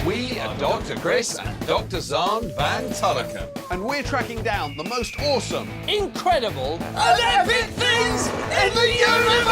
We are Dr. Chris and Dr. Zahn van Tulleken. And we're tracking down the most awesome, incredible, and epic things in the universe!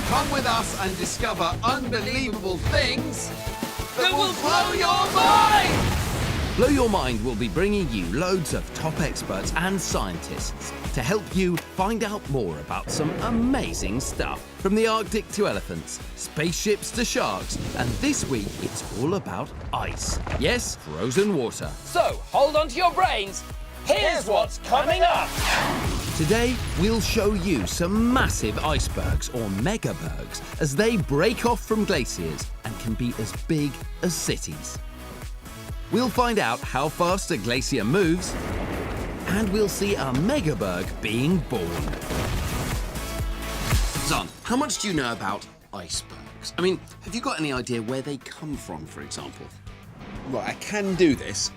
Come with us and discover unbelievable things that will blow your mind! Blow Your Mind will be bringing you loads of top experts and scientists to help you find out more about some amazing stuff. From the Arctic to elephants, spaceships to sharks, and this week it's all about ice. Yes, frozen water. So, hold on to your brains. Here's what's coming up. Today, we'll show you some massive icebergs, or megabergs, as they break off from glaciers and can be as big as cities. We'll find out how fast a glacier moves, and we'll see a megaberg being born. Zahn, how much do you know about icebergs? I mean, have you got any idea where they come from, for example? right, I can do this.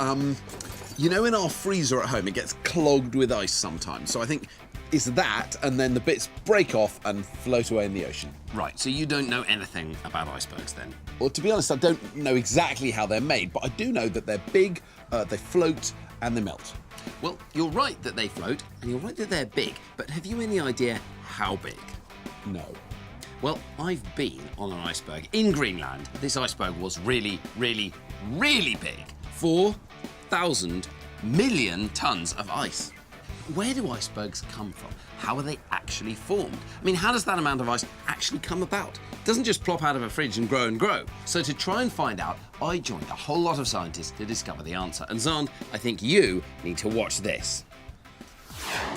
You know, in our freezer at home, it gets clogged with ice sometimes. So I think it's that, and then the bits break off and float away in the ocean. Right, so you don't know anything about icebergs then? Well, to be honest, I don't know exactly how they're made, but I do know that they're big, they float, and they melt. Well, you're right that they float, and you're right that they're big, but have you any idea how big? No. Well, I've been on an iceberg in Greenland. This iceberg was really, really, really big. 4,000 million tons of ice. Where do icebergs come from? How are they actually formed? I mean, how does that amount of ice actually come about? It doesn't just plop out of a fridge and grow and grow. So to try and find out, I joined a whole lot of scientists to discover the answer. And Zahn, I think you need to watch this.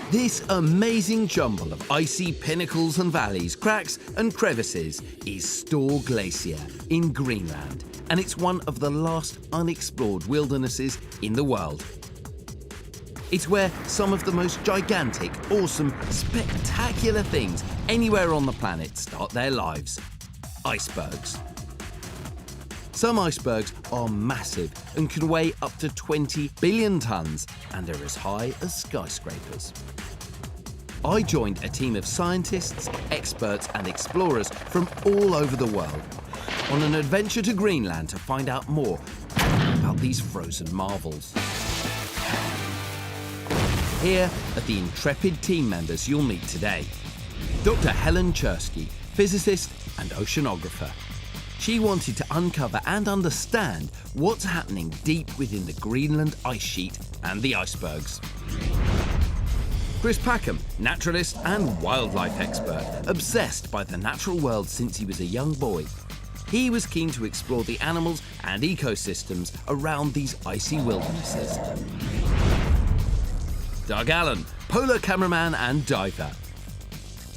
This amazing jumble of icy pinnacles and valleys, cracks and crevices is Store Glacier in Greenland, and it's one of the last unexplored wildernesses in the world. It's where some of the most gigantic, awesome, spectacular things anywhere on the planet start their lives. Icebergs. Some icebergs are massive and can weigh up to 20 billion tons and are as high as skyscrapers. I joined a team of scientists, experts and explorers from all over the world on an adventure to Greenland to find out more about these frozen marvels. Here are the intrepid team members you'll meet today. Dr. Helen Chersky, physicist and oceanographer. She wanted to uncover and understand what's happening deep within the Greenland ice sheet and the icebergs. Chris Packham, naturalist and wildlife expert, obsessed by the natural world since he was a young boy. He was keen to explore the animals and ecosystems around these icy wildernesses. Doug Allen, polar cameraman and diver.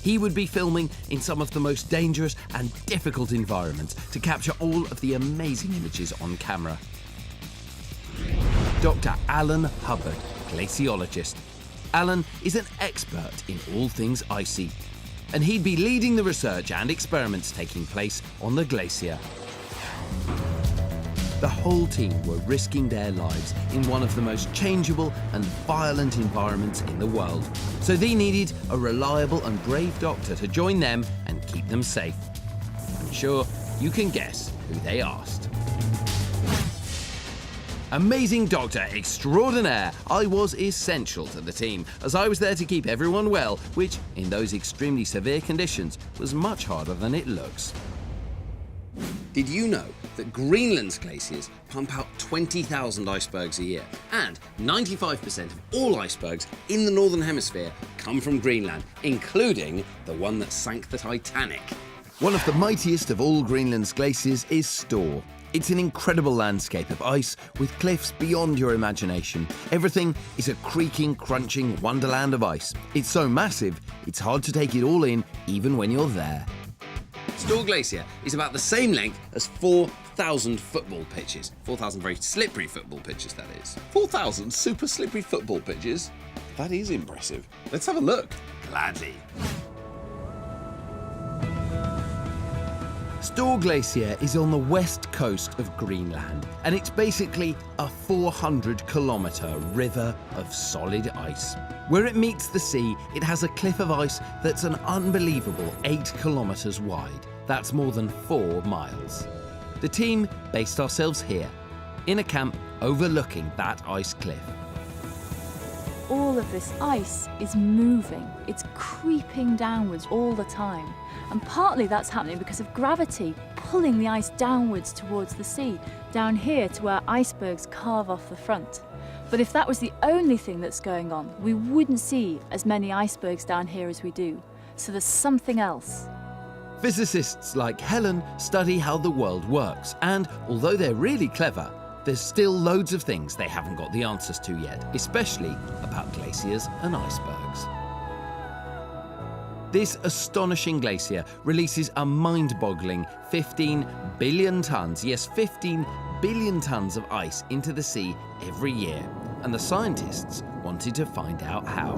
He would be filming in some of the most dangerous and difficult environments to capture all of the amazing images on camera. Dr. Alan Hubbard, glaciologist. Alan is an expert in all things icy, and he'd be leading the research and experiments taking place on the glacier. The whole team were risking their lives in one of the most changeable and violent environments in the world. So they needed a reliable and brave doctor to join them and keep them safe. I'm sure you can guess who they asked. Amazing doctor extraordinaire, I was essential to the team, as I was there to keep everyone well, which, in those extremely severe conditions, was much harder than it looks. Did you know that Greenland's glaciers pump out 20,000 icebergs a year? And 95% of all icebergs in the Northern Hemisphere come from Greenland, including the one that sank the Titanic. One of the mightiest of all Greenland's glaciers is Store. It's an incredible landscape of ice with cliffs beyond your imagination. Everything is a creaking, crunching wonderland of ice. It's so massive, it's hard to take it all in, even when you're there. Store Glacier is about the same length as 4,000 football pitches. 4,000 very slippery football pitches, that is. 4,000 super slippery football pitches? That is impressive. Let's have a look. Gladly. Store Glacier is on the west coast of Greenland, and it's basically a 400-kilometre river of solid ice. Where it meets the sea, it has a cliff of ice that's an unbelievable 8 kilometres wide. That's more than 4 miles. The team based ourselves here, in a camp overlooking that ice cliff. All of this ice is moving. It's creeping downwards all the time. And partly that's happening because of gravity pulling the ice downwards towards the sea, down here to where icebergs carve off the front. But if that was the only thing that's going on, we wouldn't see as many icebergs down here as we do. So there's something else. Physicists like Helen study how the world works, and although they're really clever, there's still loads of things they haven't got the answers to yet, especially about glaciers and icebergs. This astonishing glacier releases a mind-boggling 15 billion tonnes, yes, 15 billion tonnes of ice into the sea every year, and the scientists wanted to find out how.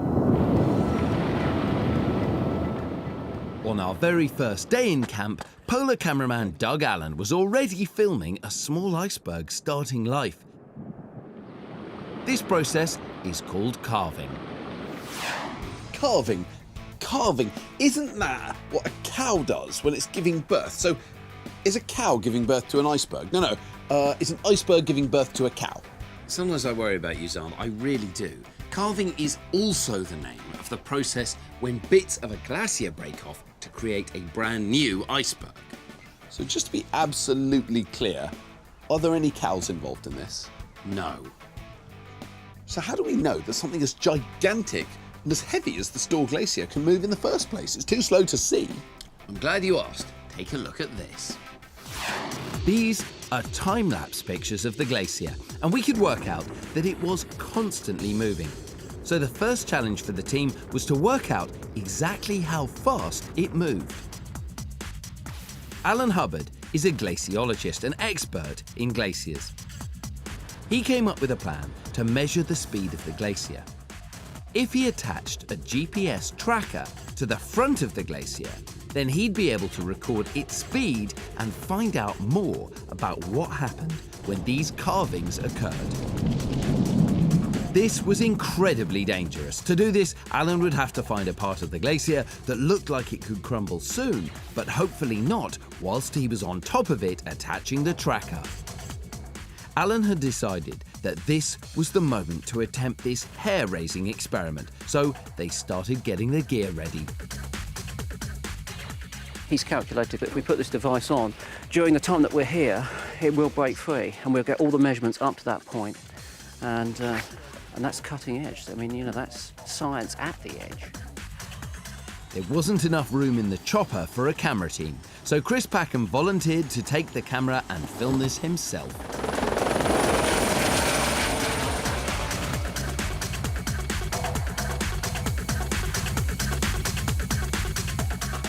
On our very first day in camp, polar cameraman Doug Allen was already filming a small iceberg starting life. This process is called calving. Calving? Calving? Isn't that what a cow does when it's giving birth? So, is a cow giving birth to an iceberg? No. Is an iceberg giving birth to a cow? Sometimes I worry about you, Zam. I really do. Calving is also the name of the process when bits of a glacier break off to create a brand new iceberg. So just to be absolutely clear, are there any cows involved in this? No. So how do we know that something as gigantic and as heavy as the Store Glacier can move in the first place? It's too slow to see. I'm glad you asked. Take a look at this. These are time-lapse pictures of the glacier, and we could work out that it was constantly moving. So the first challenge for the team was to work out exactly how fast it moved. Alan Hubbard is a glaciologist, an expert in glaciers. He came up with a plan to measure the speed of the glacier. If he attached a GPS tracker to the front of the glacier, then he'd be able to record its speed and find out more about what happened when these calvings occurred. This was incredibly dangerous. To do this, Alan would have to find a part of the glacier that looked like it could crumble soon, but hopefully not whilst he was on top of it attaching the tracker. Alan had decided that this was the moment to attempt this hair-raising experiment, so they started getting their gear ready. He's calculated that if we put this device on, during the time that we're here, it will break free, and we'll get all the measurements up to that point. And that's cutting edge. I mean, you know, that's science at the edge. There wasn't enough room in the chopper for a camera team, so Chris Packham volunteered to take the camera and film this himself.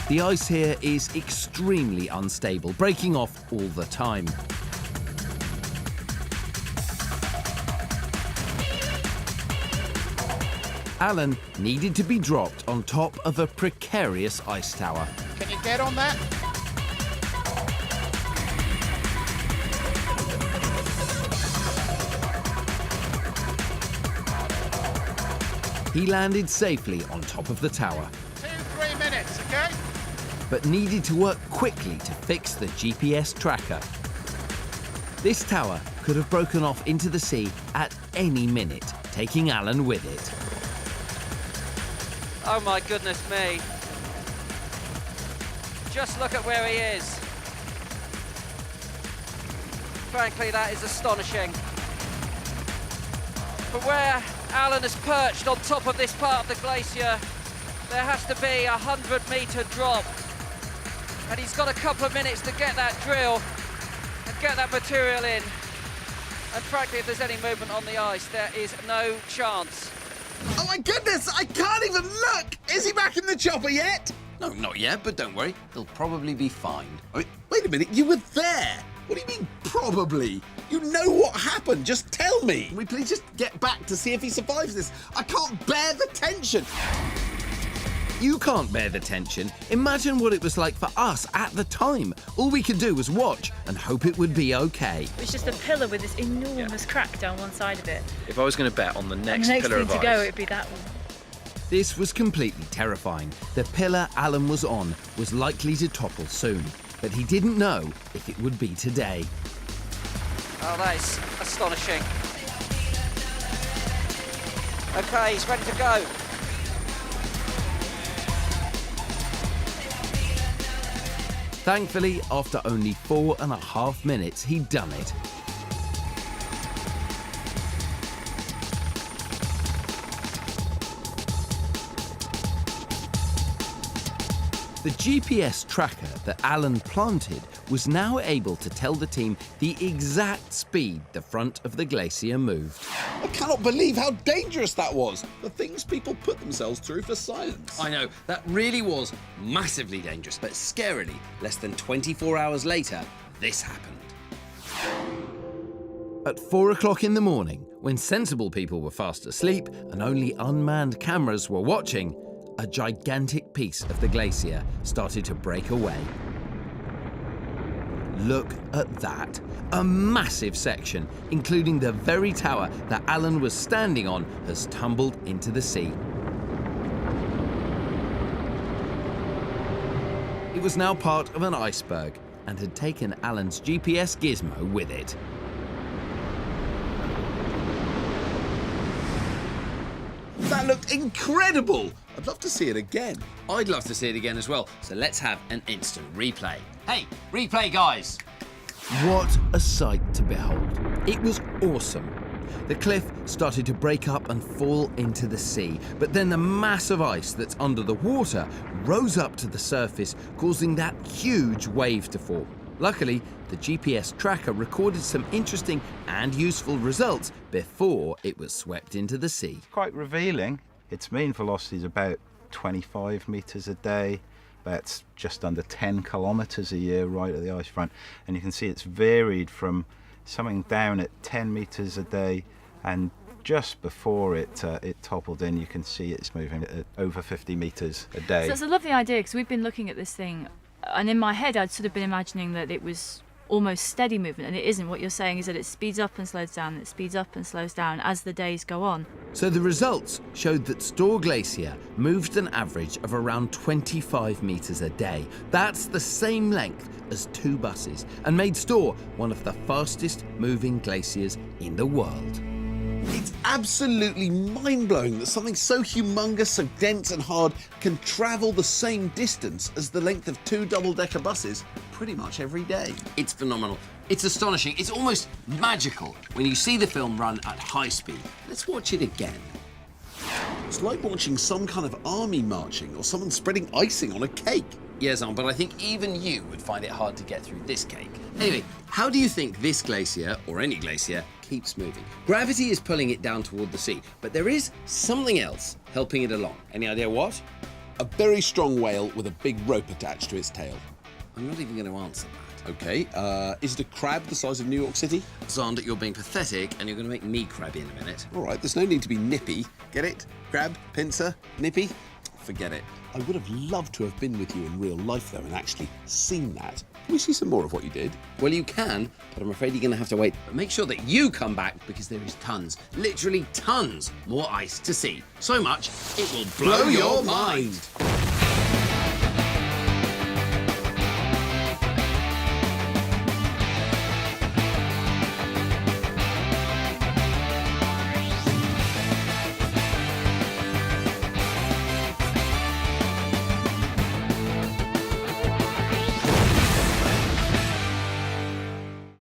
The ice here is extremely unstable, breaking off all the time. Alan needed to be dropped on top of a precarious ice tower. Can you get on that? He landed safely on top of the tower, 2-3 minutes, okay? but needed to work quickly to fix the GPS tracker. This tower could have broken off into the sea at any minute, taking Alan with it. Oh my goodness me. Just look at where he is. Frankly, that is astonishing. But where Alan is perched on top of this part of the glacier, there has to be a 100-metre drop. And he's got a couple of minutes to get that drill and get that material in. And frankly, if there's any movement on the ice, there is no chance. Oh my goodness, I can't even look! Is he back in the chopper yet? No, not yet, but don't worry. He'll probably be fine. Wait a minute, you were there! What do you mean, probably? You know what happened, just tell me! Can we please just get back to see if he survives this? I can't bear the tension! If you can't bear the tension, imagine what it was like for us at the time. All we could do was watch and hope it would be okay. It's just a pillar with this enormous crack down one side of it. If I was going to bet on the next, And the next pillar thing of to ice, go, it'd be that one. This was completely terrifying. The pillar Alan was on was likely to topple soon, but he didn't know if it would be today. Oh, that is astonishing. Okay, he's ready to go. Thankfully, after only 4.5 minutes, he'd done it. The GPS tracker that Alan planted was now able to tell the team the exact speed the front of the glacier moved. I cannot believe how dangerous that was. The things people put themselves through for science. I know, that really was massively dangerous, but scarily, less than 24 hours later, this happened. At 4 o'clock in the morning, when sensible people were fast asleep and only unmanned cameras were watching, a gigantic piece of the glacier started to break away. Look at that. A massive section, including the very tower that Alan was standing on, has tumbled into the sea. It was now part of an iceberg and had taken Alan's GPS gizmo with it. That looked incredible. I'd love to see it again. I'd love to see it again as well, so let's have an instant replay. Hey, replay guys! What a sight to behold. It was awesome. The cliff started to break up and fall into the sea, but then the mass of ice that's under the water rose up to the surface, causing that huge wave to form. Luckily, the GPS tracker recorded some interesting and useful results before it was swept into the sea. Quite revealing. Its mean velocity is about 25 metres a day. That's just under 10 kilometres a year right at the ice front. And you can see it's varied from something down at 10 metres a day, and just before it toppled in, you can see it's moving at over 50 metres a day. So it's a lovely idea, because we've been looking at this thing, and in my head I'd sort of been imagining that it was almost steady movement, and it isn't. What you're saying is that it speeds up and slows down, it speeds up and slows down as the days go on. So the results showed that Store Glacier moved an average of around 25 metres a day. That's the same length as 2 buses, and made Store one of the fastest moving glaciers in the world. It's absolutely mind-blowing that something so humongous, so dense and hard can travel the same distance as the length of 2 double-decker buses pretty much every day. It's phenomenal. It's astonishing. It's almost magical when you see the film run at high speed. Let's watch it again. It's like watching some kind of army marching or someone spreading icing on a cake. Yes, but I think even you would find it hard to get through this cake. Anyway, how do you think this glacier, or any glacier, keeps moving? Gravity is pulling it down toward the sea, but there is something else helping it along. Any idea what? A very strong whale with a big rope attached to its tail. I'm not even going to answer that. Okay, is it a crab the size of New York City? Zond, you're being pathetic, and you're going to make me crabby in a minute. All right, there's no need to be nippy. Get it? Crab, pincer, nippy? Forget it. I would have loved to have been with you in real life, though, and actually seen that. Can we see some more of what you did? Well, you can, but I'm afraid you're going to have to wait. But make sure that you come back, because there is tons, literally tons, more ice to see. So much, it will blow your mind.